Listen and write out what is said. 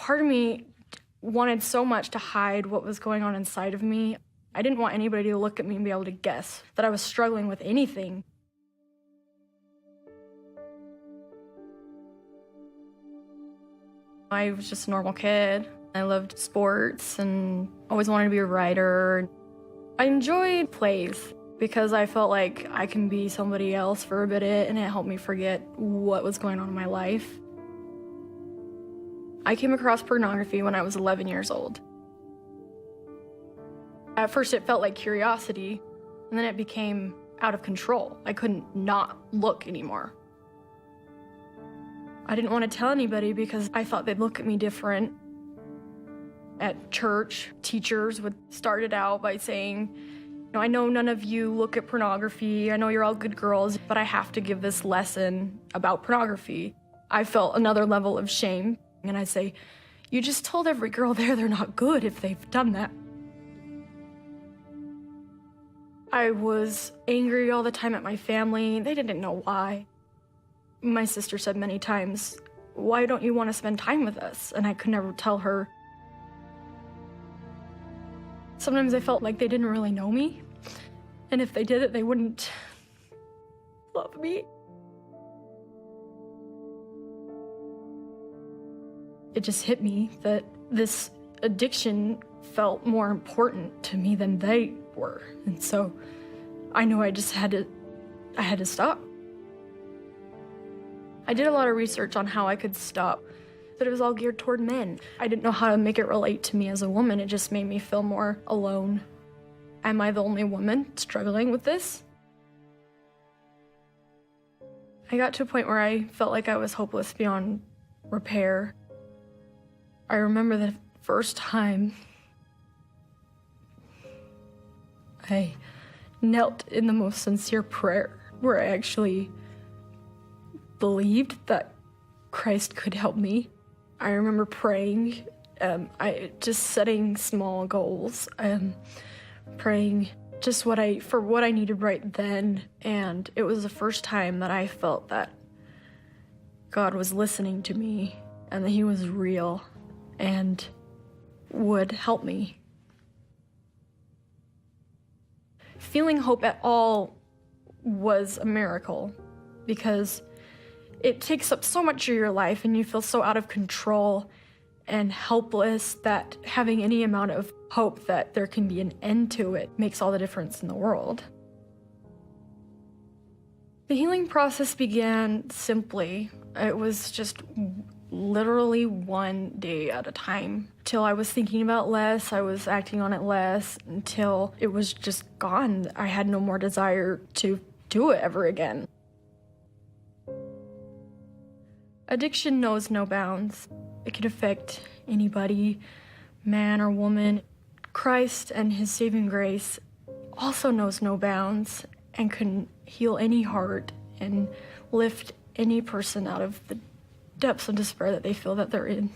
Part of me wanted so much to hide what was going on inside of me. I didn't want anybody to look at me and be able to guess that I was struggling with anything. I was just a normal kid. I loved sports and always wanted to be a writer. I enjoyed plays because I felt like I can be somebody else for a bit, and it helped me forget what was going on in my life. I came across pornography when I was 11 years old. At first it felt like curiosity, and then it became out of control. I couldn't not look anymore. I didn't want to tell anybody because I thought they'd look at me different. At church, teachers would start it out by saying, I know none of you look at pornography. I know you're all good girls, but I have to give this lesson about pornography. I felt another level of shame, and I'd say, you just told every girl there they're not good if they've done that. I was angry all the time at my family. They didn't know why. My sister said many times, why don't you want to spend time with us? And I could never tell her. Sometimes I felt like they didn't really know me. And if they did it, they wouldn't love me. It just hit me that this addiction felt more important to me than they were. And so I knew I had to stop. I did a lot of research on how I could stop, but it was all geared toward men. I didn't know how to make it relate to me as a woman. It just made me feel more alone. Am I the only woman struggling with this? I got to a point where I felt like I was hopeless beyond repair. I remember the first time I knelt in the most sincere prayer where I actually believed that Christ could help me. I remember praying, just setting small goals, praying just for what I needed right then. And it was the first time that I felt that God was listening to me and that he was real and would help me. Feeling hope at all was a miracle because it takes up so much of your life and you feel so out of control and helpless that having any amount of hope that there can be an end to it makes all the difference in the world. The healing process began simply. It was just literally one day at a time. Till I was thinking about less, I was acting on it less, until it was just gone. I had no more desire to do it ever again. Addiction knows no bounds. It can affect anybody, man or woman. Christ and his saving grace also knows no bounds and can heal any heart and lift any person out of the depths of despair that they feel that they're in.